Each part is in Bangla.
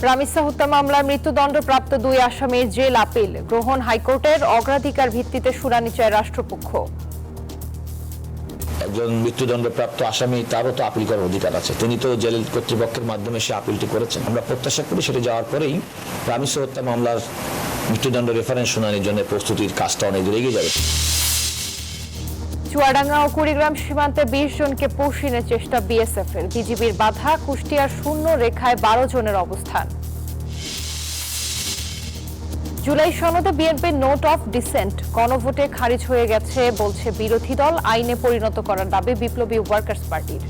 রামিসা হত্যা মামলার মৃত্যুদণ্ডপ্রাপ্ত 2 আসামির জেল আপিল গ্রহণ হাইকোর্টের অগ্রাধিকার ভিত্তিতে শুনানি চায় রাষ্ট্রপক্ষ। একজন মৃত্যুদণ্ডপ্রাপ্ত আসামি, তারও তো আপিল করার অধিকার আছে। তিনি তো জেল কর্তৃপক্ষের মাধ্যমে সে আপিলটি করেছেন। আমরা প্রত্যাশা করি সেটা যাওয়ার পরেই রামিসা হত্যা মামলার মৃত্যুদণ্ড রেফারেন্স শুনানির জন্য প্রস্তুতির কাজটা অনেক দূর এগিয়ে যাবে। চুয়াডাঙ্গা ও কুড়িগ্রাম সীমান্তে 20 জনকে পৌঁছানোর চেষ্টা বিএসএফ এর। বিজিবির বাধা, কুষ্টিয়ার শূন্য রেখায় 12 জনের অবস্থান। জুলাই সনদে বিএনপির নোট অফ ডিসেন্ট গণভোটে খারিজ হয়ে গেছে বলছে বিরোধী দল। আইনে পরিণত করার দাবি বিপ্লবী ওয়ার্কার্স পার্টির।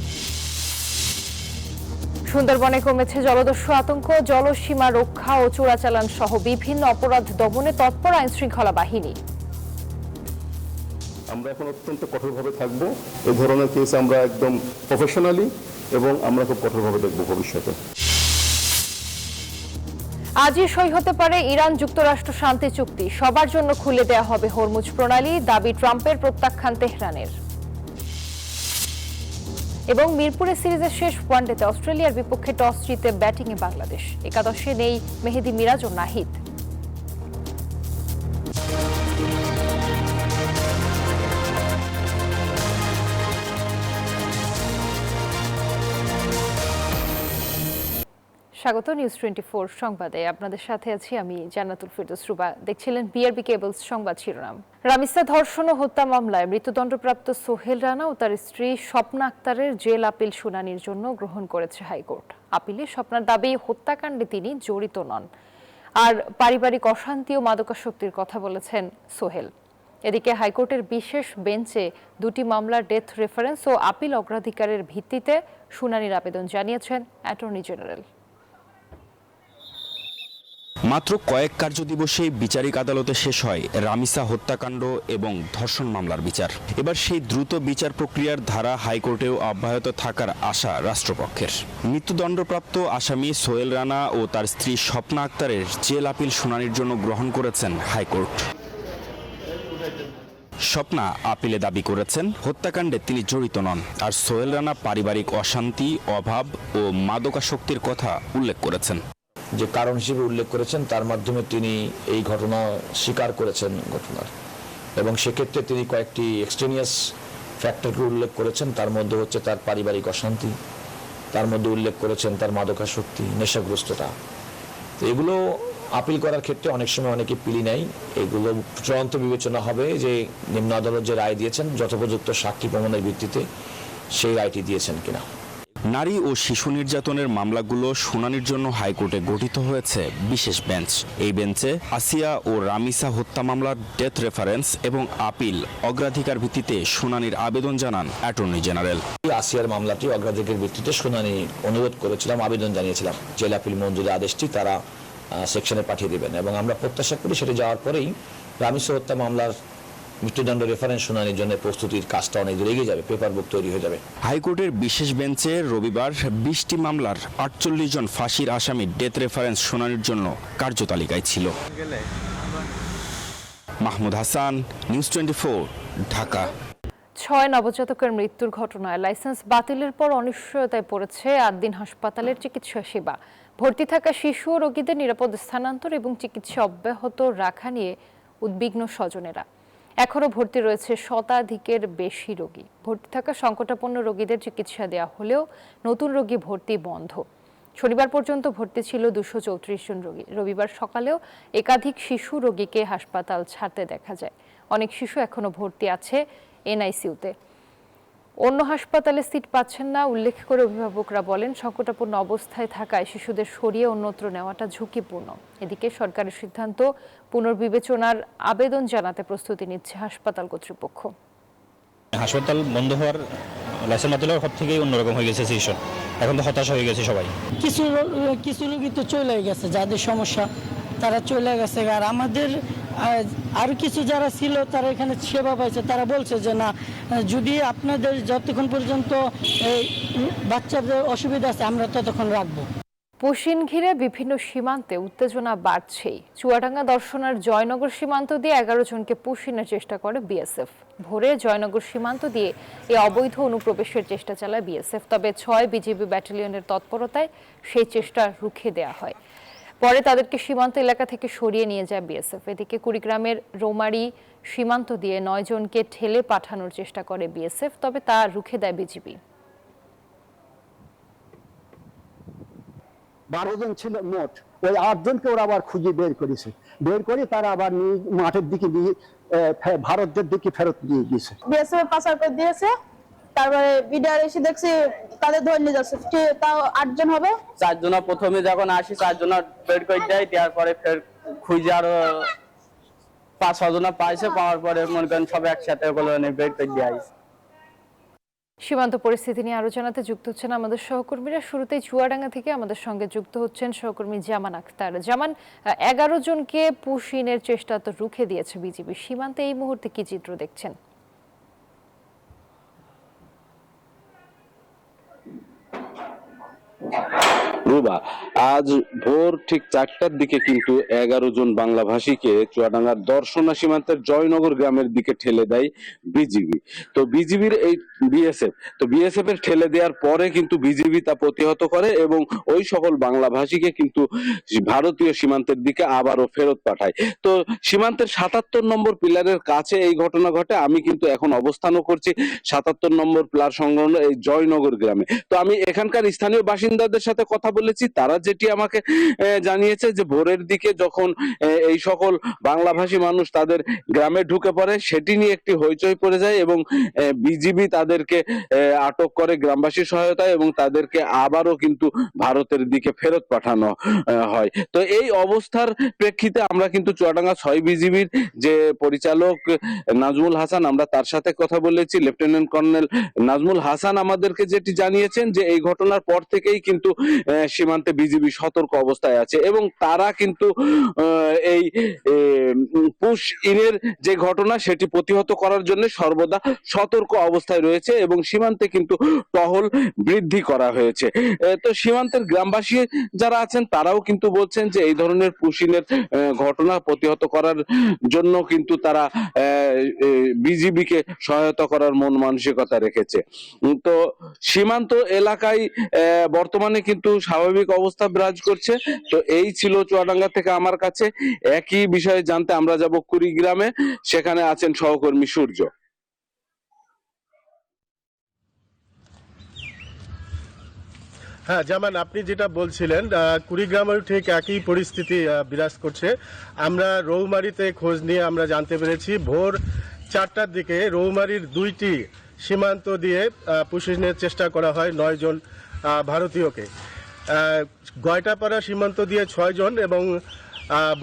সুন্দরবনে কমেছে জলদস্যু আতঙ্ক। জলসীমা রক্ষা ও চোরাচালান সহ বিভিন্ন অপরাধ দমনে তৎপর আইনশৃঙ্খলা বাহিনী। আমরা এখন অত্যন্ত কঠোরভাবে থাকব। এই ধরনের কেস আমরা একদম প্রফেশনালি এবং আমরা খুব কঠোরভাবে দেখব ভবিষ্যতে। আজই সই হতে পারে ইরান যুক্তরাষ্ট্র শান্তি চুক্তি। সবার জন্য খুলে দেওয়া হবে হরমুজ প্রণালী, দাবি ট্রাম্পের, প্রত্যাখ্যান তেহরানের। এবং মিরপুরে সিরিজের শেষ ওয়ানডেতে অস্ট্রেলিয়ার বিপক্ষে টস জিতে ব্যাটিংয়ে বাংলাদেশ। একাদশে নেই মেহেদী মিরাজ ও নাহিদ। স্বাগত নিউজ 24 সংবাদে। আপনাদের সাথে আছি আমি জান্নাতুল ফেরদৌস রুবা। দেখছিলেন বিআরবি কেবলস সংবাদ শিরোনাম। রামিসা ধর্ষণ ও হত্যা মামলায় মৃত্যুদণ্ডপ্রাপ্ত সোহেল রানা ও তার স্ত্রী স্বপ্না আক্তারের জেল আপিল শুনানির জন্য গ্রহণ করেছে হাইকোর্ট। আপিলে স্বপ্নার দাবি হত্যাকাণ্ডে তিনি জড়িত নন, আর পারিবারিক অশান্তি ও মাদকাসক্তির কথা বলেছেন সোহেল। এদিকে হাইকোর্টের বিশেষ বেঞ্চে দুটি মামলার ডেথ রেফারেন্স ও আপিল অগ্রাধিকারের ভিত্তিতে শুনানির আবেদন জানিয়েছেন অ্যাটর্নি জেনারেল। মাত্র কয়েক কার্যদিবসেই বিচারিক আদালতে শেষ হয় রামিসা হত্যাকাণ্ড এবং ধর্ষণ মামলার বিচার। এবার সেই দ্রুত বিচার প্রক্রিয়ার ধারা হাইকোর্টেও অব্যাহত থাকার আশা রাষ্ট্রপক্ষের। মৃত্যুদণ্ডপ্রাপ্ত আসামি সোহেল রানা ও তার স্ত্রী স্বপ্না আক্তারের জেল আপিল শুনানির জন্য গ্রহণ করেছেন হাইকোর্ট। স্বপ্না আপিলে দাবি করেছেন হত্যাকাণ্ডে তিনি জড়িত নন, আর সোহেল রানা পারিবারিক অশান্তি, অভাব ও মাদকাসক্তির কথা উল্লেখ করেছেন। যে কারণ হিসেবে উল্লেখ করেছেন তার মাধ্যমে তিনি এই ঘটনা স্বীকার করেছেন ঘটনার, এবং সেক্ষেত্রে তিনি কয়েকটি এক্সটেনিয়াস ফ্যাক্টরকে উল্লেখ করেছেন। তার মধ্যে হচ্ছে তার পারিবারিক অশান্তি, তার মধ্যে উল্লেখ করেছেন তার মাদকাসক্তি, নেশাগ্রস্ততা। তো এগুলো আপিল করার ক্ষেত্রে অনেক সময় অনেকে পিলি নেয়। এগুলো চূড়ান্ত বিবেচনা হবে যে নিম্ন আদালত যে রায় দিয়েছেন যথোপযুক্ত সাক্ষী প্রমাণের ভিত্তিতে সেই রায়টি দিয়েছেন কিনা। নারী ও শিশু নির্যাতনের মামলাগুলো শুনানির জন্য হাইকোর্টে গঠিত হয়েছে বিশেষ বেঞ্চ। এই বেঞ্চে আসিয়া ও রামিসা হত্যা মামলার ডেথ রেফারেন্স এবং আপিল অগ্রাধিকার ভিত্তিতে শুনানির আবেদন জানান অ্যাটর্নি জেনারেল। আসিয়ার মামলাটি অগ্রাধিকার ভিত্তিতে শুনানি অনুরোধ করেছিলাম, আবেদন জানিয়েছিলাম। জেল আপিল মঞ্জুরি আদেশটি তারা সেকশনে পাঠিয়ে দেবেন, এবং আমরা প্রত্যাশা করি সেটা যাওয়ার পরেই রামিসা হত্যা মামলার মৃত্যুদণ্ড রেফারেন্স শুনানির জন্য প্রস্তুতির কাজটা অনেক দূর এগিয়ে যাবে, পেপার বুক তৈরি হয়ে যাবে। হাইকোর্টের বিশেষ বেঞ্চে রবিবার 20টি মামলার 48 জন ফাঁসির আসামি ডেথ রেফারেন্স শুনানির জন্য কার্যতালিকায় ছিল। মাহমুদ হাসান, নিউজ 24, ঢাকা। 6 নবজাতকের মৃত্যুর ঘটনায় লাইসেন্স বাতিলের পর অনিশ্চয়তায় পড়েছে 8 দিন হাসপাতালের চিকিৎসা সেবা। ভর্তি থাকা শিশু ও রোগীদের নিরাপদ স্থানান্তর এবং চিকিৎসা অব্যাহত রাখা নিয়ে উদ্বিগ্ন স্বজনেরা। এখনও ভর্তি রয়েছে শতাধিকের বেশি রোগী। ভর্তি থাকা সংকটাপন্ন রোগীদের চিকিৎসা দেওয়া হলেও নতুন রোগী ভর্তি বন্ধ। শনিবার পর্যন্ত ভর্তি ছিল 234 জন রোগী। রবিবার সকালেও একাধিক শিশু রোগীকে হাসপাতাল ছাড়তে দেখা যায়। অনেক শিশু এখনও ভর্তি আছে এনআইসিইউতে। অন্য হাসপাতালে সিট পাচ্ছেন না উল্লেখ করে অভিভাবকরা বলেন, সংকটাপন্ন অবস্থায় থাকায় শিশুদের সরিয়ে অন্যত্র নেওয়াটা ঝুঁকিপূর্ণ। এদিকে সরকারের সিদ্ধান্ত পুনর্বিবেচনার আবেদন জানাতে প্রস্তুতি নিচ্ছে হাসপাতাল কর্তৃপক্ষ। হাসপাতাল বন্ধ হওয়ার লাইসেন্স বাতিল হওয়ার পর থেকেই অন্যরকম হয়ে গেছে সিচুয়েশন। এখন তো হতাশ হয়ে গেছে সবাই। কিছু রোগী তো চলে গেছে, যাদের সমস্যা তারা চলে গেছে, আর আমাদের আর কিছু যারা ছিল তারা এখানে সেবা পাইছে, তারা বলছে যে না, যদি আপনাদের যতক্ষণ পর্যন্ত বাচ্চাদের অসুবিধা আছে আমরা ততক্ষণ রাখবো। পুশিন ঘিরে বিভিন্ন সীমান্তে উত্তেজনা বাড়ছেই। চুয়াডাঙ্গা দর্শনার জয়নগর সীমান্ত দিয়ে 11 জনকে পুশিনের চেষ্টা করে বিএসএফ। ভোরে জয়নগর সীমান্ত দিয়ে এই অবৈধ অনুপ্রবেশের চেষ্টা চালায় বিএসএফ, তবে 6 বিজিবি ব্যাটালিয়নের তৎপরতায় সেই চেষ্টা রুখে দেওয়া হয়। পরে তাদেরকে সীমান্ত এলাকা থেকে সরিয়ে নিয়ে যায় বিএসএফ। এদিকে কুড়িগ্রামের রৌমারী সীমান্ত দিয়ে 9 জনকে ঠেলে পাঠানোর চেষ্টা করে বিএসএফ, তবে তা রুখে দেয় বিজিবি। 12 জন ছিল মোট, ওই 8 জনকে ওরা আবার খুঁজে বের করেছে, বের করে তারা আবার মাঠের দিকে নিয়ে ভারতের দিকে ফেরত দিয়ে গেছে। বিএসএফ পাচার করে দিয়েছে, তারপরে বিডিআর এসে দেখছি তাদের ধরে নিয়ে যাচ্ছে, তাও 8 জন হবে। 4 জন প্রথমে যখন আসি 4 জন বের করে দেয়, তারপরে ফের খুঁজে আরো 5-6 জন পাইছে, পাওয়ার পরে মনে করেন সব একসাথে ওগুলো বের করে দেয়। সীমান্ত পরিস্থিতি নিয়ে আরো জানাতে যুক্ত হচ্ছেন আমাদের সহকর্মীরা। শুরুতেই চুয়াডাঙ্গা থেকে আমাদের সঙ্গে যুক্ত হচ্ছেন সহকর্মী জামান আক্তার। জামান, 11 জনকে পুশিনের চেষ্টা তো রুখে দিয়েছে বিজিবি, সীমান্তে এই মুহূর্তে কি চিত্র দেখছেন? রুবা, আজ ভোর ঠিক 4টার দিকে কিন্তু 11 জন বাংলাভাষীকে চুয়াডাঙ্গার দর্শনা সীমান্তের জয়নগর গ্রামের দিকে ঠেলে দেয় বিজিবি। তো বিজিবির এই বিএসএফ এর ঠেলে দেওয়ার পরে কিন্তু বিজিবি তা প্রতিহত করে এবং ওই সকল বাংলাভাষীকে কিন্তু ভারতীয় সীমান্তের দিকে আবারও ফেরত পাঠায়। তো সীমান্তের 77 নম্বর পিলারের কাছে এই ঘটনা ঘটে। আমি কিন্তু এখন অবস্থানও করছি 77 নম্বর পিলার সংলগ্ন এই জয়নগর গ্রামে। তো আমি এখানকার স্থানীয় বাসিন্দাদের সাথে কথা বলেছি, তারা যেটি আমাকে জানিয়েছে যে ভোরের দিকে যখন এই সকল বাংলাভাষী মানুষ তাদের গ্রামে ঢুকে পড়ে, সেটি নিয়ে একটি হইচই পড়ে যায় এবং বিজিবি তাদেরকে আটক করে গ্রামবাসীর সহায়তায় এবং তাদেরকে আবারও কিন্তু ভারতের দিকে ফেরত পাঠানো হয়। তো এই অবস্থার প্রেক্ষিতে আমরা কিন্তু চুয়াডাঙ্গা 6 বিজিবির যে পরিচালক নাজমুল হাসান, আমরা তার সাথে কথা বলেছি। লেফটেন্যান্ট কর্নেল নাজমুল হাসান আমাদেরকে যেটি জানিয়েছেন যে এই ঘটনার পর থেকেই কিন্তু সীমান্তে বিজিবি সতর্ক অবস্থায় আছে এবং তারা কিন্তু এই পুশ ইনের যে ঘটনা সেটি প্রতিহত করার জন্য সর্বদা সতর্ক অবস্থায় রয়েছে এবং সীমান্তে কিন্তু টহল বৃদ্ধি করা হয়েছে। তো সীমান্তের গ্রামবাসী যারা আছেন তারাও কিন্তু বলছেন যে এই ধরনের পুশ ইনের ঘটনা প্রতিহত করার জন্য কিন্তু তারা বিজিবিকে সহায়তা করার মন মানসিকতা রেখেছে। তো সীমান্ত এলাকায় বর্তমানে কিন্তু স্বাভাবিক অবস্থা বিরাজ করছে। তো এই ছিল চুয়াডাঙ্গা থেকে আমার কাছে। একই বিষয়ে জানতে আমরা যাব কুড়িগ্রামে, সেখানে আছেন সহকর্মী সূর্য। হ্যাঁ জামান, আপনি যেটা বলছিলেন কুড়িগ্রামেও ঠিক একই পরিস্থিতি বিরাজ করছে। আমরা রৌমারীতে খোঁজ নিয়ে আমরা জানতে পেরেছি ভোর 4টার দিকে রৌমারীর 2টি সীমান্ত দিয়ে পুশিনের চেষ্টা করা হয় 9 জন ভারতীয়কে। গয়টাপাড়া সীমান্ত দিয়ে 6 জন এবং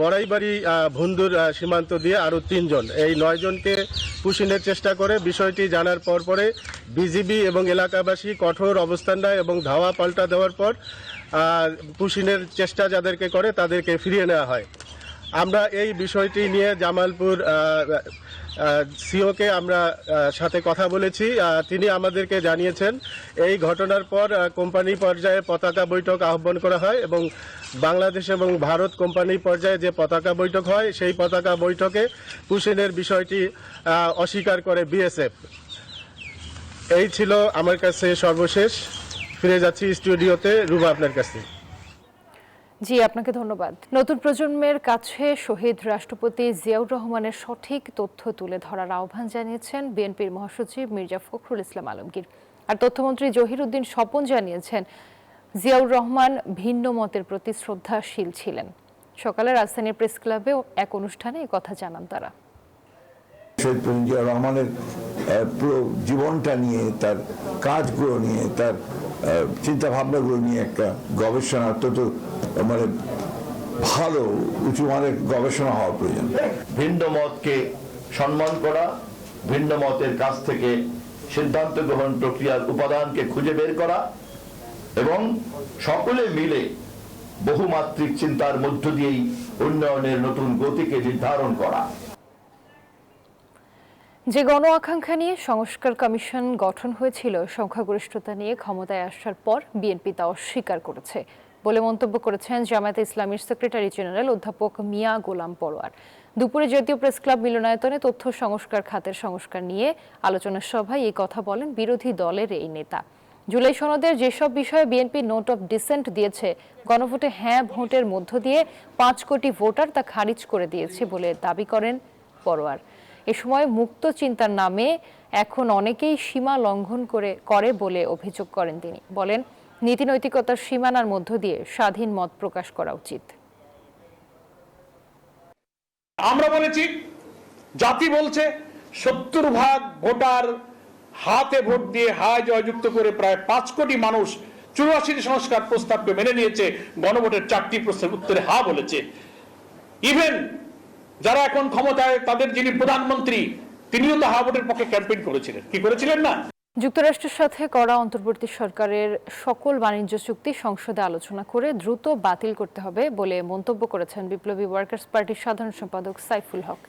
বড়াইবাড়ি ভুন্দুর সীমান্ত দিয়ে আরও 3 জন, এই 9 জনকে পুশিনের চেষ্টা করে। বিষয়টি জানার পরে বিজিবি এবং এলাকাবাসী কঠোর অবস্থান নেয় এবং ধাওয়া পাল্টা দেওয়ার পর পুশিনের চেষ্টা যাদেরকে করে তাদেরকে ফিরিয়ে নেওয়া হয়। আমরা এই বিষয়টি নিয়ে জামালপুর সিওকে আমরা সাথে কথা বলেছি। তিনি আমাদেরকে জানিয়েছেন এই ঘটনার পর কোম্পানি পর্যায়ে পতাকা বৈঠক আহ্বান করা হয় এবং বাংলাদেশ এবং ভারত কোম্পানি পর্যায়ে যে পতাকা বৈঠক হয় সেই পতাকা বৈঠকে পুশিনের বিষয়টি অস্বীকার করে বিএসএফ। এই ছিল আমার কাছে সর্বশেষ। ফিরে যাচ্ছি স্টুডিওতে। রুবা, আপনার কাছে। জি, আপনাকে ধন্যবাদ। নতুন প্রজন্মের কাছে শহীদ রাষ্ট্রপতি জিয়াউর রহমানের সঠিক তথ্য তুলে ধরার আহ্বান জানিয়েছেন বিএনপির মহাসচিব মির্জা ফখরুল ইসলাম আলমগীর। আর তথ্যমন্ত্রী জহিরুদ্দিন স্বপন জানিয়েছেন জিয়াউর রহমান ভিন্ন মতের প্রতি শ্রদ্ধাশীল ছিলেন। সকালে রাজধানীর প্রেস ক্লাবেও এক অনুষ্ঠানে এই কথা জানান তারা। শহীদ জিয়াউর রহমানের পুরো জীবনটা নিয়ে, তার কাজগুলো নিয়ে, তার চিন্তা ভাবনাগুলো নিয়ে একটা গবেষণা, অত্যন্ত মানে ভালো উঁচু মানের গবেষণা হওয়া প্রয়োজন। ভিন্ন মতকে সম্মান করা, ভিন্ন মতের কাছ থেকে সিদ্ধান্ত গ্রহণ প্রক্রিয়ার উপাদানকে খুঁজে বের করা এবং সকলে মিলে বহুমাত্রিক চিন্তার মধ্য দিয়েই উন্নয়নের নতুন গতিকে নির্ধারণ করা। যে গণ আকাঙ্ক্ষা নিয়ে সংস্কার কমিশন গঠন হয়েছিল, সংখ্যাগরিষ্ঠতা নিয়ে ক্ষমতায় আসার পর বিএনপি তা অস্বীকার করেছে। বলে মন্তব্য করেছেন জামায়াতে ইসলামীর সেক্রেটারি জেনারেল অধ্যাপক মিয়া গোলাম পরোয়ার। দুপুরে জাতীয় প্রেস ক্লাব মিলনায়তনে তথ্য সংস্কার খাতের সংস্কার নিয়ে আলোচনা সভায় এই কথা বলেন বিরোধী দলের এই নেতা। জুলাই সনদের যেসব বিষয়ে বিএনপি নোট অফ ডিসেন্ট দিয়েছে, গণভোটে হ্যাঁ ভোটের মধ্য দিয়ে 5 কোটি ভোটার তা খারিজ করে দিয়েছে বলে দাবি করেন পরোয়ার। এ সময় মুক্ত চিন্তার নামে এখন অনেকেই সীমা লঙ্ঘন করে বলে অভিযোগ করেন তিনি। বলেন, নীতি নৈতিকতার সীমানার মধ্য দিয়ে স্বাধীন মত প্রকাশ করা উচিত। আমরা বলেছি, জাতি বলছে 70% ভোটার হাতে ভোট দিয়ে হায় জয়যুক্ত করে প্রায় 5 কোটি মানুষ 84 সংস্কার প্রস্তাবকে মেনে নিয়েছে। গণভোটের 4টি প্রশ্নের উত্তরে হা বলেছে। ইভেন যারা এখন ক্ষমতায়, তাদের যিনি প্রধানমন্ত্রী, তিনিও তো হা ভোটের পক্ষে ক্যাম্পেইন করেছিলেন। কি করেছিলেন না? যুক্তরাষ্ট্রের সাথে করা অন্তর্বর্তী সরকারের সকল বাণিজ্য চুক্তি সংসদে আলোচনা করে দ্রুত বাতিল করতে হবে বলে মন্তব্য করেছেন বিপ্লবী ওয়ার্কার্স পার্টির সাধারণ সম্পাদক সাইফুল হক।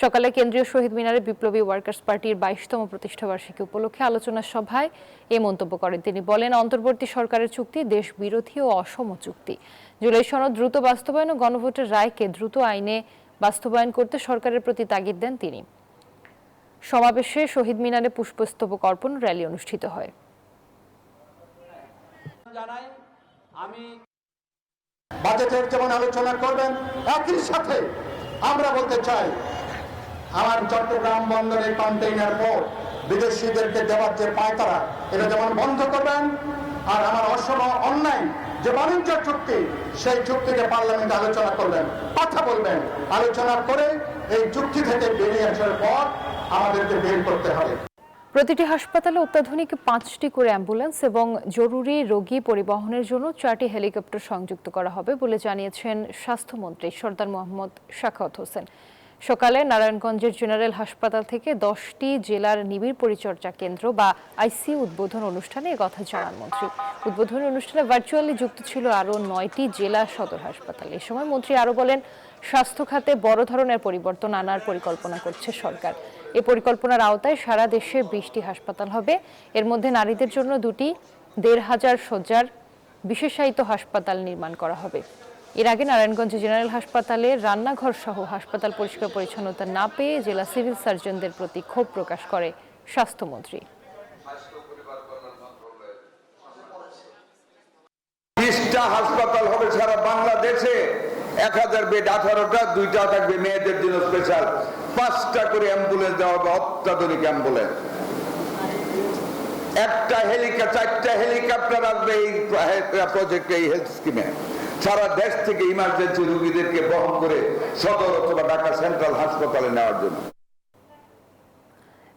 সকালে কেন্দ্রীয় শহীদ মিনারে বিপ্লবী ওয়ার্কার্স পার্টির 22তম প্রতিষ্ঠাবার্ষিকী উপলক্ষে আলোচনা সভায় এ মন্তব্য করেন তিনি। বলেন, অন্তর্বর্তী সরকারের চুক্তি দেশ বিরোধী ও অসম চুক্তি। জুলাই সনদ দ্রুত বাস্তবায়ন ও গণভোটের রায়কে দ্রুত আইনে বাস্তবায়ন করতে সরকারের প্রতি তাগিদ দেন তিনি। সমাবেশে শহীদ মিনারে পুষ্পস্তবক অর্পণ র্যালি অনুষ্ঠিত হয়। বাজেটের যেমন আলোচনা করবেন, একই সাথে আমরা বলতে চাই, আমার চট্টগ্রাম বন্দরের কন্টেইনার পোর্ট বিদেশিদেরকে দেওয়ার যে পায়তারা, এটা যেমন বন্ধ করবেন, আর আমার অসম অন্যায় যে বাণিজ্য চুক্তি, সেই চুক্তিতে পার্লামেন্টে আলোচনা করবেন, কথা বলবেন। আলোচনা করে এই চুক্তি থেকে বেরিয়ে আসার পর আমাদেরকে বের করতে হবে। প্রতিটি হাসপাতালে অত্যাধুনিক 5টি করে অ্যাম্বুলেন্স এবং জরুরি রোগী পরিবহনের জন্য 4টি হেলিকপ্টার সংযুক্ত করা হবে বলে জানিয়েছেন স্বাস্থ্যমন্ত্রী সরদার মোহাম্মদ সাখাওয়াত হোসেন। সকালে নারায়ণগঞ্জের জেনারেল হাসপাতাল থেকে 10টি জেলার নিবিড় পরিচর্যা কেন্দ্র বা আইসিইউ উদ্বোধন অনুষ্ঠানে একথা জানান মন্ত্রী। উদ্বোধনী অনুষ্ঠানে ভার্চুয়ালি যুক্ত ছিল আরও 9টি জেলা সদর হাসপাতাল। এ সময় মন্ত্রী আরও বলেন, স্বাস্থ্য খাতে বড় ধরনের পরিবর্তন আনার পরিকল্পনা করছে সরকার। এই পরিকল্পনার আওতায় সারা দেশে 20টি হাসপাতাল হবে। এর মধ্যে নারীদের জন্য 2টি 1,500 শয্যার বিশেষায়িত হাসপাতাল নির্মাণ করা হবে। এর আগে নারায়ণগঞ্জ জেনারেল হাসপাতালে রান্নাঘর সহ হাসপাতাল পরিষ্কার পরিচ্ছন্নতা না পেয়ে জেলা সিভিল সার্জনদের প্রতি ক্ষোভ প্রকাশ করে স্বাস্থ্যমন্ত্রী। 20টা হাসপাতাল হবে সারা বাংলাদেশে, 1000 বেড, 18টা, 2টা থাকবে মেয়েদের জন্য স্পেশাল, 5টা করে অ্যাম্বুলেন্স দেওয়া হবে, অত্যাধুনিক অ্যাম্বুলেন্স। 4টা হেলিকপ্টার আসবে এই প্রজেক্টে, এই হেলথ স্কিমে। সারা দেশ থেকে ইমার্জেন্সি রোগীদেরকে বহন করে সদর অথবা ঢাকা সেন্ট্রাল হাসপাতালে নেওয়ার জন্য।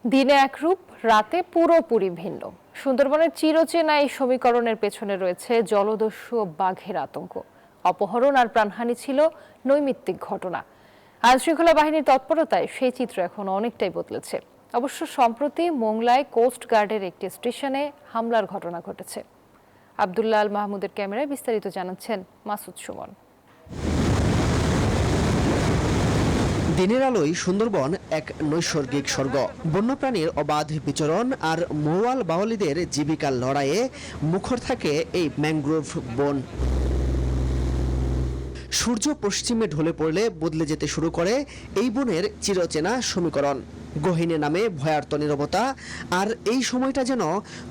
দিনে এক রূপ, রাতে পুরোপুরি ভিন্ন। সুন্দরবনের চিরচেনা এই সমীকরণের পেছনে রয়েছে জলদস্যু ও বাঘের আতঙ্ক। অপহরণ আর প্রাণহানি ছিল নৈমিত্তিক ঘটনা। আইনশৃঙ্খলা বাহিনীর তৎপরতায় সেই চিত্র এখন অনেকটাই বদলেছে। অবশ্য সম্প্রতি মোংলায় কোস্ট গার্ডের একটি স্টেশনে হামলার ঘটনা ঘটেছে। আব্দুল্লাহ আল মাহমুদের ক্যামেরায় বিস্তারিত জানাচ্ছেন মাসুদ সুমন। দিনের আলোয় সুন্দরবন এক নৈসর্গিক স্বর্গ। বন্যপ্রাণীর অবাধ বিচরণ আর মৌয়াল বাওয়ালিদের জীবিকার লড়াইয়ে মুখর থাকে এই ম্যানগ্রোভ বন। সূর্য পশ্চিমে ঢলে পড়লে বদলে যেতে শুরু করে এই বনের চিরচেনা সমীকরণ। গহীনে নামে ভয়ার্ত নীরবতা, আর এই সময়টা যেন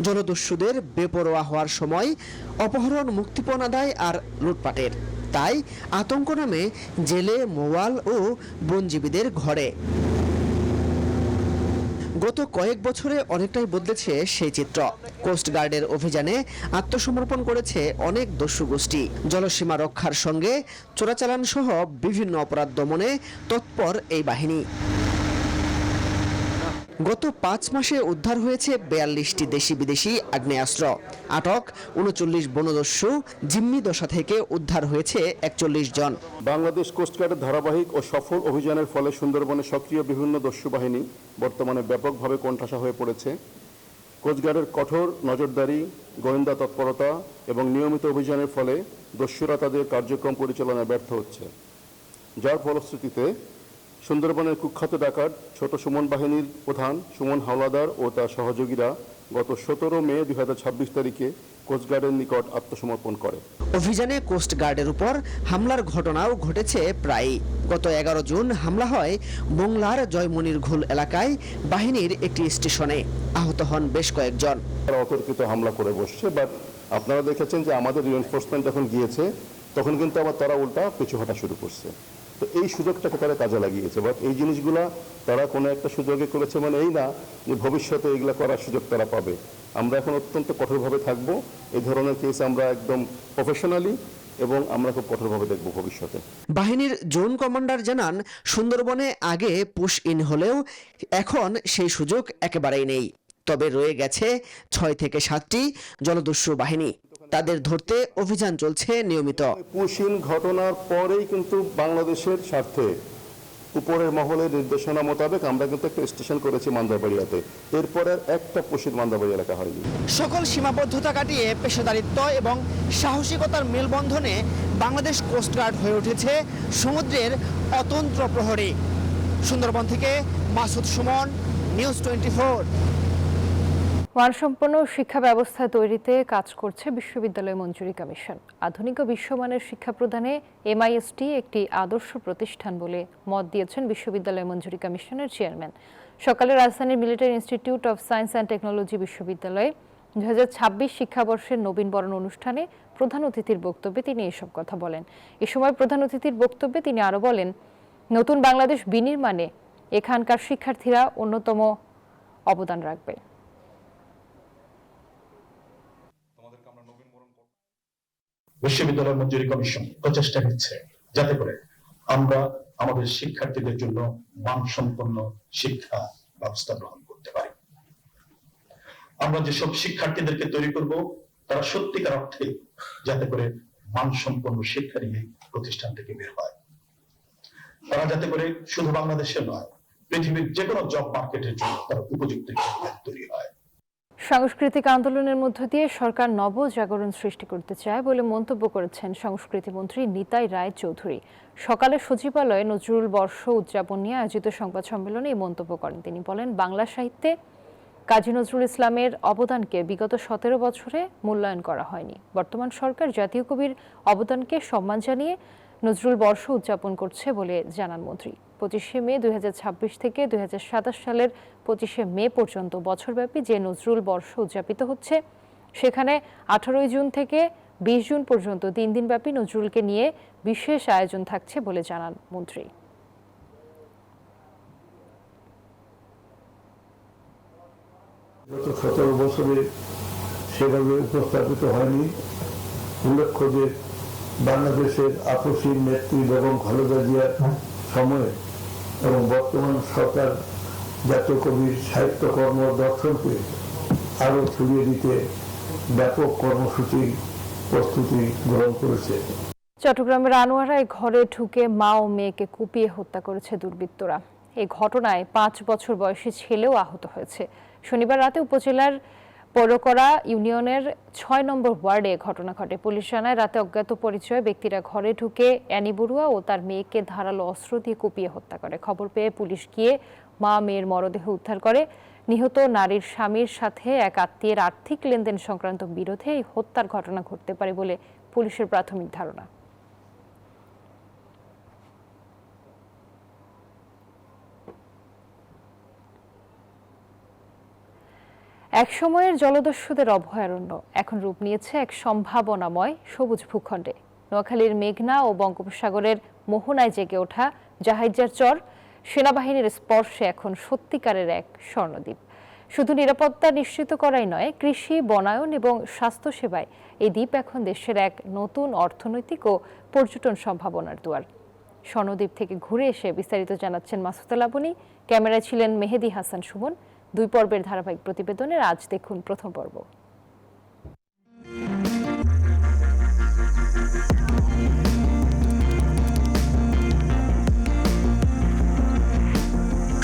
জলদস্যুদের বেপরোয়া হওয়ার সময়, অপহরণ, মুক্তিপণ আদায় আর লুটপাটের। তাই আতঙ্ক নামে জেলে, মৌয়াল ও বনজীবীদের ঘরে। গত কয়েক বছরে অনেকটাই বদলেছে সেই চিত্র। কোস্ট গার্ডের অভিযানে আত্মসমর্পণ করেছে অনেক দস্যু গোষ্ঠী। জলসীমা রক্ষার সঙ্গে চোরাচালান সহ বিভিন্ন অপরাধ দমনে তৎপর এই বাহিনী। গত 5 মাসে উদ্ধার হয়েছে 42টি দেশি বিদেশি আগ্নেয়াস্ত্র। আটক 39 বনদস্যু। জিম্মি দশা থেকে উদ্ধার হয়েছে 41 জন। বাংলাদেশ কোস্টগার্ডের ধারাবাহিক ও সফল অভিযানের ফলে সুন্দরবনে সক্রিয় বিভিন্ন দস্যু বাহিনী বর্তমানে ব্যাপকভাবে কোণঠাসা হয়ে পড়েছে। কোস্টগার্ডের কঠোর নজরদারি, গোয়েন্দা তৎপরতা এবং নিয়মিত অভিযানের ফলে দস্যুরা তাদের কার্যক্রম পরিচালনায় ব্যর্থ হচ্ছে, যার ফলশ্রুতিতে সুন্দরবনের কুখ্যাত ডাকাত ছোট সুমন বাহিনীর প্রধান সুমন হাওলাদার ও তার সহযোগীরা গত 17 মে 2026 তারিখে কোস্টগার্ডের নিকট আত্মসমর্পণ করে। অভিযানে কোস্ট গার্ডের উপর হামলার ঘটনাও ঘটেছে প্রায়ই। গত 11 জুন হামলা হয় মোংলার জয়মনির ঘুল এলাকায় বাহিনীর একটি স্টেশনে। আহত হন বেশ কয়েকজন। তারা অতর্কিত হামলা করে বসছে, বাট আপনারা দেখেছেন যে আমাদের রিএনফোর্সমেন্ট যখন গিয়েছে তখন কিন্তু আবার তারা উল্টা পিছু হাঁটা শুরু করছে। তো এই সুযোগটাকে তারা কাজে লাগিয়েছে, বাট এই জিনিসগুলা তারা কোনো একটা সুযোগে করেছে মানে এই না যে ভবিষ্যতে এগুলা করার সুযোগ তারা পাবে। আমরা এখন অত্যন্ত কঠোরভাবে থাকব, এই ধরনের কেস আমরা একদম প্রফেশনালি এবং আমরা খুব কঠোরভাবে দেখব ভবিষ্যতে। বাহিনীর জোন কমান্ডার জানান, সুন্দরবনে আগে পুশ ইন হলেও এখন সেই সুযোগ একেবারেই নেই। তবে রয়ে গেছে 6 থেকে 7টি জলদস্যু বাহিনী। তাদের ধরতে অভিযান চলছে নিয়মিত। পুশ ইন ঘটনার পরেই কিন্তু বাংলাদেশের স্বার্থে উপরের মহলের নির্দেশনা মোতাবেক আমরা কিন্তু একটা স্টেশন করেছি মান্দারবাড়িয়াতে। এরপরে একটা পুশির মান্দারবাড়ি এলাকা হয়নি। সকল সীমাবদ্ধতা কাটিয়ে পেশাদারিত্ব এবং সাহসিকতার মেলবন্ধনে বাংলাদেশ কোস্টগার্ড হয়ে উঠেছে সমুদ্রের অতন্ত্র প্রহরী। সুন্দরবন থেকে মাসুদ সুমন, নিউজ 24। মানসম্পন্ন শিক্ষা ব্যবস্থা তৈরিতে কাজ করছে বিশ্ববিদ্যালয় মঞ্জুরি কমিশন। আধুনিক ও বিশ্বমানের শিক্ষা প্রদানে MIST একটি আদর্শ প্রতিষ্ঠান বলে মত দিয়েছেন বিশ্ববিদ্যালয় মঞ্জুরি কমিশনের চেয়ারম্যান। সকালে রাজধানীর military institute of science and technology বিশ্ববিদ্যালয়ে 2026 শিক্ষাবর্ষের নবীনবরণ অনুষ্ঠানে প্রধান অতিথির বক্তব্যে তিনি এসব কথা বলেন। এ সময় প্রধান অতিথির বক্তব্যে তিনি আরও বলেন, নতুন বাংলাদেশ বিনির্মাণে এখানকার শিক্ষার্থীরা অন্যতম অবদান রাখবে। বিশ্ববিদ্যালয় মঞ্জুরি কমিশন প্রচেষ্টা নিচ্ছে যাতে করে আমরা আমাদের শিক্ষার্থীদের জন্য মানসম্পন্ন শিক্ষা ব্যবস্থা গ্রহণ করতে পারি। আমরা যেসব শিক্ষার্থীদেরকে তৈরি করব তারা সত্যিকার অর্থে যাতে করে মানসম্পন্ন শিক্ষা নিয়ে প্রতিষ্ঠান থেকে বের হয়। তারা যাতে করে শুধু বাংলাদেশে নয়, পৃথিবীর যে কোনো জব মার্কেটের জন্য তারা উপযুক্ত তৈরি হয়। সাংস্কৃতিক আন্দোলনের মধ্য দিয়ে সরকার নবজাগরণ সৃষ্টি করতে চায় বলে মন্তব্য করেছেন সংস্কৃতি মন্ত্রী নিতাই রায় চৌধুরী। সকালে সচিবালয়ে নজরুল বর্ষ উদযাপন নিয়ে আয়োজিত সংবাদ সম্মেলনে এই মন্তব্য করেন তিনি। বলেন, বাংলা সাহিত্যে কাজী নজরুল ইসলামের অবদানকে বিগত 17 বছরে মূল্যায়ন করা হয়নি। বর্তমান সরকার জাতীয় কবির অবদানকে সম্মান জানিয়ে নজরুল বর্ষ উদযাপন করছে বলে জানান মন্ত্রী। 25শে মে 2026 থেকে 2027 সালের 25শে মে পর্যন্ত বছরব্যাপী যে নজরুল বর্ষ উদযাপিত হচ্ছে, সেখানে 18 জুন থেকে 20 জুন পর্যন্ত 3 দিনব্যাপী নজরুলকে নিয়ে বিশেষ আয়োজন থাকছে বলে জানান মন্ত্রী। গত 17 বছরে সেভাবে উপস্থাপিত হয়নি। উল্লেখ্য যে বাংলাদেশের আপসীর নেত্রী বেগম খালেদা জিয়ার সময়ে এবং বর্তমান সরকার জাতীয় কবির সাহিত্যকর্ম দর্শনকে আরো ছড়িয়ে দিতে ব্যাপক কর্মসূচি প্রস্তুতি গ্রহণ করেছে। চট্টগ্রামের আনোয়ারায় ঘরে ঢুকে মা ও মেয়েকে কুপিয়ে হত্যা করেছে দুর্বৃত্তরা। এই ঘটনায় 5 বছর বয়সী ছেলেও আহত হয়েছে। শনিবার রাতে উপজেলার পৌরকড়া ইউনিয়নের 6 নম্বর ওয়ার্ডে ঘটনা ঘটে। পুলিশ জানায়, রাতে অজ্ঞাত পরিচয় ব্যক্তিরা ঘরে ঢুকে অ্যানি বড়ুয়া ও তার মেয়েকে ধারালো অস্ত্র দিয়ে কুপিয়ে হত্যা করে। খবর পেয়ে পুলিশ গিয়ে মা মেয়ের মরদেহ উদ্ধার করে। নিহত নারীর স্বামীর সাথে এক আত্মীয়ের আর্থিক লেনদেন সংক্রান্ত বিরোধে এই হত্যার ঘটনা ঘটতে পারে বলে পুলিশের প্রাথমিক ধারণা। এক সময়ের জলদস্যুদের অভয়ারণ্য এখন রূপ নিয়েছে এক সম্ভাবনাময় সবুজ ভূখণ্ডে। নোয়াখালীর মেঘনা ও বঙ্গোপসাগরের মোহনায় জেগে ওঠা জাহাইজার চর সেনাবাহিনীর স্পর্শে এখন সত্যিকারের এক স্বর্ণদ্বীপ। শুধু নিরাপত্তা নিশ্চিত করাই নয়, কৃষি, বনায়ন এবং স্বাস্থ্যসেবায় এই দ্বীপ এখন দেশের এক নতুন অর্থনৈতিক ও পর্যটন সম্ভাবনার দুয়ার। স্বর্ণদ্বীপ থেকে ঘুরে এসে বিস্তারিত জানাচ্ছেন মাসুদা লাবনী। ক্যামেরায় ছিলেন মেহেদি হাসান সুমন। 2 পর্বের ধারাবাহিক প্রতিবেদনের আজ দেখুন প্রথম পর্ব।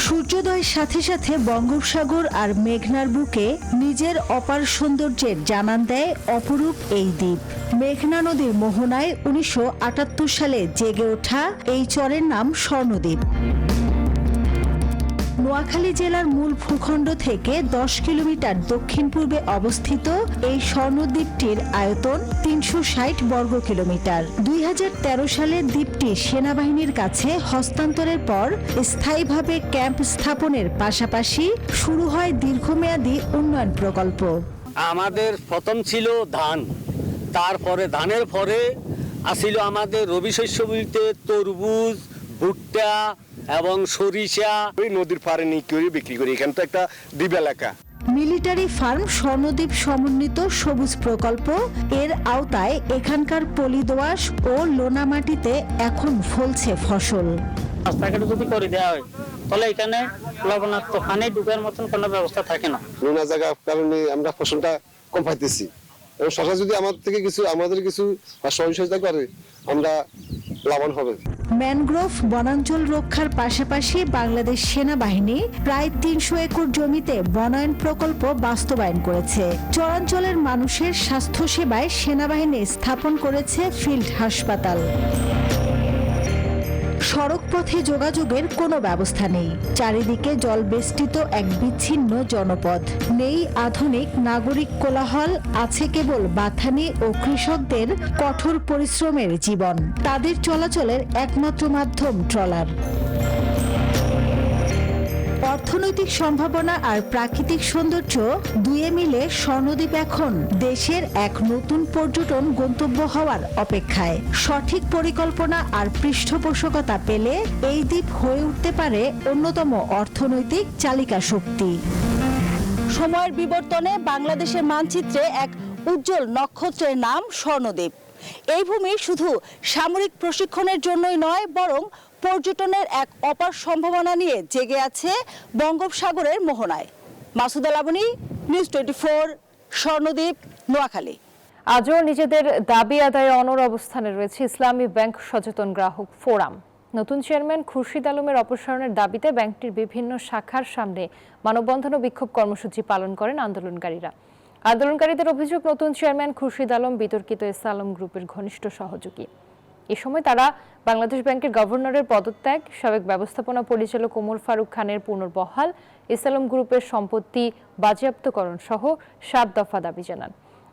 সূর্যোদয়ের সাথে সাথে বঙ্গোপসাগর আর মেঘনার বুকে নিজের অপার সৌন্দর্যের জানান দেয় অপরূপ এই দ্বীপ। মেঘনা নদীর মোহনায় 1978 সালে জেগে ওঠা এই চরের নাম স্বর্ণদ্বীপ। নোয়াখালী জেলার মূল ভূখণ্ড থেকে 10 কিলোমিটার দক্ষিণ পূর্বে অবস্থিত এই স্বর্ণদ্বীপটির আয়তন 360 বর্গ কিলোমিটার। 2013 সালে দ্বীপটি সেনাবাহিনীর কাছে হস্তান্তরের পর স্থায়ীভাবে ক্যাম্প স্থাপনের পাশাপাশি শুরু হয় দীর্ঘমেয়াদী উন্নয়ন প্রকল্প। আমাদের প্রথম ছিল ধান, তারপরে ধানের পরে আসিল আমাদের রবি শস্য বলতে তরমুজ, ভুট্টা এবং সরিষা। ওই নদীর পাড়ে নিয়ে করে বিক্রি করি, এখানে তো একটা দ্বীপ এলাকা। মিলিটারি ফার্ম স্বর্ণদ্বীপ সমন্বিত সবুজ প্রকল্প এর আওতায় এখানকার পলি দোআঁশ ও লোনা মাটিতে এখন ফলছে ফসল। রাস্তাঘাট যদি করে দেওয়া হয় তাহলে এখানে লবণাক্ত পানি ঢুকার মতন কোনো ব্যবস্থা থাকে না। নোনা জায়গার কারণে আমরা ফসলটা কম পাইতেছি, এবং সরকার যদি আমাদের কিছু সহযোগিতা করে আমরা লাভবান হবে। ম্যানগ্রোভ বনাঞ্চল রক্ষার পাশাপাশি বাংলাদেশ সেনাবাহিনী প্রায় 300 একর জমিতে বনায়ন প্রকল্প বাস্তবায়ন করেছে। চরাঞ্চলের মানুষের স্বাস্থ্য সেবায় সেনাবাহিনী স্থাপন করেছে ফিল্ড হাসপাতাল। সড়ক পথে যোগাযোগের কোনো ব্যবস্থা নেই, চারিদিকে জলবেষ্টিত এক বিচ্ছিন্ন জনপদ। নেই আধুনিক নাগরিক কোলাহল, আছে কেবল বাথানি ও কৃষকদের কঠোর পরিশ্রমের জীবন। তাদের চলাচলের একমাত্র মাধ্যম ট্রলার। অর্থনৈতিক সম্ভাবনা আর প্রাকৃতিক সৌন্দর্য দুয়ে মিলে স্বর্ণদ্বীপ এখন দেশের এক নতুন পর্যটন গন্তব্য হওয়ার অপেক্ষায়। সঠিক পরিকল্পনা আর পৃষ্ঠপোষকতা পেলে এই দ্বীপ হয়ে উঠতে পারে অন্যতম অর্থনৈতিক চালিকা শক্তি। সময়ের বিবর্তনে বাংলাদেশের মানচিত্রে এক উজ্জ্বল নক্ষত্রের নাম স্বর্ণদ্বীপ। এই ভূমি শুধু সামরিক প্রশিক্ষণের জন্যই নয়, বরং পর্যটনের এক অপার সম্ভাবনা নিয়ে জেগে আছে বঙ্গোপসাগরের মোহনায়। মাসুদা লাবনী, নিউজ 24, স্বর্ণদ্বীপ, নোয়াখালী। আজও নিজেদের দাবি আদায়ে অনড় অবস্থানে রয়েছে ইসলামী ব্যাংক সচেতন গ্রাহক ফোরাম। নতুন চেয়ারম্যান খুরশিদ আলমের অপসারণের দাবিতে ব্যাংকটির বিভিন্ন শাখার সামনে মানববন্ধন ও বিক্ষোভ কর্মসূচি পালন করেন আন্দোলনকারীরা। আন্দোলনকারীদের অভিযোগ, নতুন চেয়ারম্যান খুরশিদ আলম বিতর্কিত এস আলম গ্রুপের ঘনিষ্ঠ সহযোগী। এ সময় তারা বাংলাদেশ ব্যাংকের গভর্নরের পদত্যাগ, সাবেক ব্যবস্থাপনা পরিচালক ওমর ফারুক খানের পুনর্বহাল, এস আলম গ্রুপের সম্পত্তি বাজেয়াপ্তকরণ সহ 7 দফা দাবি জানান।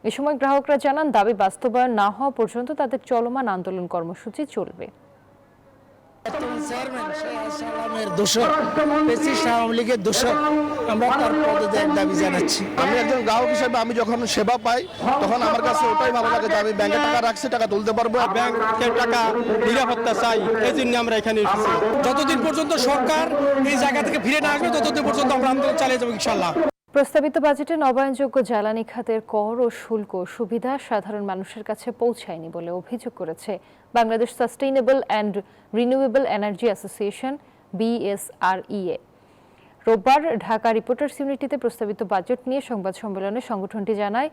এ সময় গ্রাহকরা জানান, দাবি বাস্তবায়ন না হওয়া পর্যন্ত তাদের চলমান আন্দোলন কর্মসূচি চলবে। আমি একজন গ্রাহক হিসেবে আমি যখন সেবা পাই তখন আমার কাছে ওটাই ভালো লাগে যে আমি ব্যাংকে টাকা রাখছি, টাকা তুলতে পারবো। ব্যাংকের টাকা নিরাপত্তা চাই, এই জন্য আমরা এখানে এসেছি। যতদিন পর্যন্ত সরকার এই জায়গা থেকে ফিরে না আসবে ততদিন পর্যন্ত আমরা আন্দোলন চালিয়ে যাবো ইনশাআল্লাহ। প্রস্তাবিত বাজেটে নবায়নযোগ্য জ্বালানি খাতের কর ও শুল্ক সুবিধা সাধারণ মানুষের কাছে পৌঁছায়নি বলে অভিযোগ করেছে Bangladesh sustainable and renewable energy association BSREA। রোববার ঢাকা রিপোর্টার্স ইউনিটিতে প্রস্তাবিত বাজেট নিয়ে সংবাদ সম্মেলনে সংগঠনটি জানায়,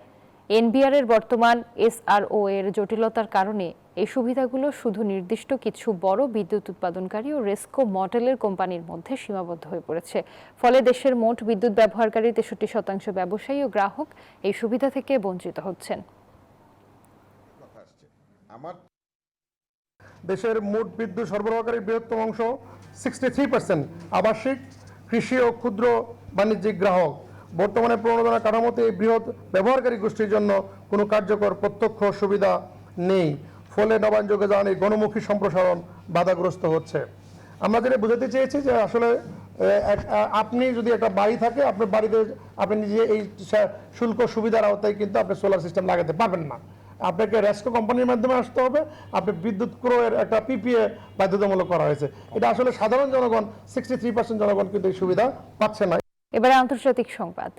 NBR এর বর্তমান SRO এর জটিলতার কারণে এই সুবিধাগুলো শুধু নির্দিষ্ট কিছু বড় বিদ্যুৎ উৎপাদনকারী ও রেসকো মডেলের কোম্পানির মধ্যে সীমাবদ্ধ হয়ে পড়েছে। ফলে দেশের মোট বিদ্যুৎ ব্যবহারকারী 63% ব্যবসায়ী ও গ্রাহক এই সুবিধা থেকে বঞ্চিত হচ্ছেন। দেশের মোট বিদ্যুৎ সরবরাহকারীর বৃহত্তম অংশ 63% আবাসিক, কৃষি ও ক্ষুদ্র বাণিজ্যিক গ্রাহক। বর্তমানে প্রণোদনা কাঠামোতে এই বৃহৎ ব্যবহারকারী গোষ্ঠীর জন্য কোনো কার্যকর প্রত্যক্ষ সুবিধা নেই। ফলে নবায়নযোগ্য জ্বালানির গণমুখী সম্প্রসারণ বাধাগ্রস্ত হচ্ছে। আমরা যেটা বোঝাতে চেয়েছি যে আসলে আপনি যদি একটা বাড়ি থাকে, আপনার বাড়িতে আপনি নিজে এই শুল্ক সুবিধার আওতায় কিন্তু আপনি সোলার সিস্টেম লাগাতে পারবেন না। আপনাকে রেসকো কোম্পানির মাধ্যমে আসতে হবে। আপনি বিদ্যুৎ ক্রয়ের একটা PPA বাধ্যতামূলক করা হয়েছে। এটা আসলে সাধারণ জনগণ 63% জনগণ কিন্তু এই সুবিধা পাচ্ছে না। এবারে আন্তর্জাতিক সংবাদ।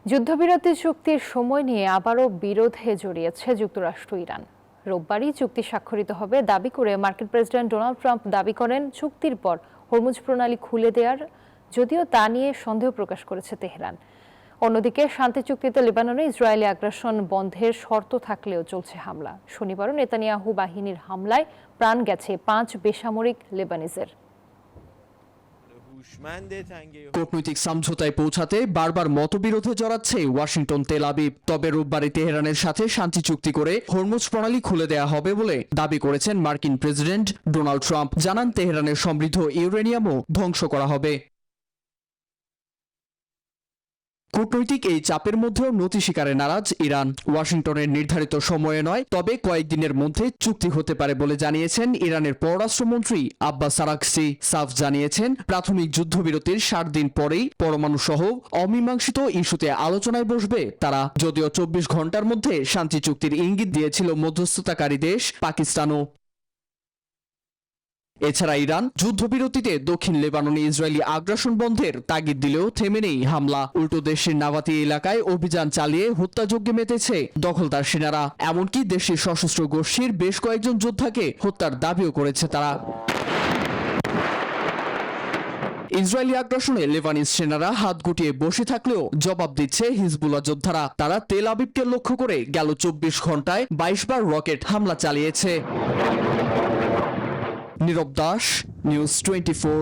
যুদ্ধবিরতি চুক্তির সময় নিয়ে আবারও বিরোধে জড়িয়েছে যুক্তরাষ্ট্র ইরান। রোববারই চুক্তি স্বাক্ষরিত হবে দাবি করে মার্কিন প্রেসিডেন্ট ডোনাল্ড ট্রাম্প দাবি করেন চুক্তির পর হরমুজ প্রণালী খুলে দেওয়ার, যদিও তা নিয়ে সন্দেহ প্রকাশ করেছে তেহরান। অন্যদিকে শান্তি চুক্তিতে লেবাননে ইসরায়েলি আগ্রাসন বন্ধের শর্ত থাকলেও চলছে হামলা। শনিবারও নেতানিয়াহু বাহিনীর হামলায় প্রাণ গেছে 5 বেসামরিক লেবানিজের। কূটনৈতিক সমঝোতায় পৌঁছাতে বারবার মতবিরোধে জড়াচ্ছে ওয়াশিংটন, তেল আবিব। তবে রোববারে তেহরানের সাথে শান্তি চুক্তি করে হরমুজ প্রণালী খুলে দেয়া হবে বলে দাবি করেছেন মার্কিন প্রেসিডেন্ট ডোনাল্ড ট্রাম্প। জানান, তেহরানের সমৃদ্ধ ইউরেনিয়ামও ধ্বংস করা হবে। কূটনৈতিক এই চাপের মধ্যেও নতি স্বীকারে নারাজ ইরান। ওয়াশিংটনের নির্ধারিত সময়ে নয়, তবে কয়েকদিনের মধ্যে চুক্তি হতে পারে বলে জানিয়েছেন ইরানের পররাষ্ট্রমন্ত্রী আব্বাস আরাগচি। সাফ জানিয়েছেন, প্রাথমিক যুদ্ধবিরতির 60 দিন পরেই পরমাণু সহ অমীমাংসিত ইস্যুতে আলোচনায় বসবে তারা। যদিও 24 ঘন্টার মধ্যে শান্তি চুক্তির ইঙ্গিত দিয়েছিল মধ্যস্থতাকারী দেশ পাকিস্তানও। এছাড়া ইরান যুদ্ধবিরতিতে দক্ষিণ লেবাননে ইসরায়েলি আগ্রাসন বন্ধের তাগিদ দিলেও থেমে নেই হামলা। উল্টো দেশের নাভাতি এলাকায় অভিযান চালিয়ে হত্যাযজ্ঞে মেতেছে দখলদার সেনারা। এমনকি দেশের সশস্ত্র গোষ্ঠীর বেশ কয়েকজন যোদ্ধাকে হত্যার দাবিও করেছে তারা। ইসরায়েলি আগ্রাসনে লেবানিজ সেনারা হাত গুটিয়ে বসে থাকলেও জবাব দিচ্ছে হিজবুল্লাহ যোদ্ধারা। তারা তেল আবিবকে লক্ষ্য করে গেল 24 ঘন্টায় 22 বার রকেট হামলা চালিয়েছে। নীরব দাস, নিউজ 24।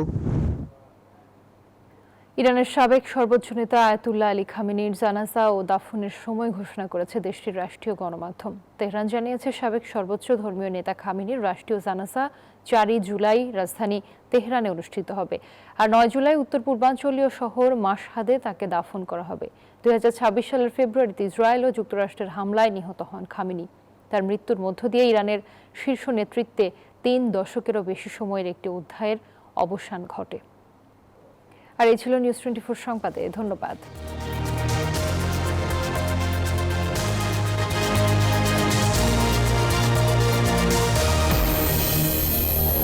ইরানের সাবেক সর্বোচ্চ নেতা আয়াতুল্লাহ আলী খামেনির জানাজা ও দাফনের সময় ঘোষণা করেছে দেশটির রাষ্ট্রীয় গণমাধ্যম। তেহরান জানিয়েছে, সাবেক সর্বোচ্চ ধর্মীয় নেতা খামেনির রাষ্ট্রীয় জানাজা 4 জুলাই রাজধানী তেহরানে অনুষ্ঠিত হবে, আর 9 জুলাই উত্তর পূর্বাঞ্চলীয় শহর মাশহাদে তাকে দাফন করা হবে। 2026 সালের ফেব্রুয়ারিতে ইসরায়েল ও যুক্তরাষ্ট্রের হামলায় নিহত হন খামেনি। তার মৃত্যুর মধ্য দিয়ে ইরানের শীর্ষ নেতৃত্বে 3 দশকেরও বেশি সময়ের একটি অধ্যায়ের অবসান ঘটে। আর এই ছিল নিউজ 24 সংবাদে। ধন্যবাদ।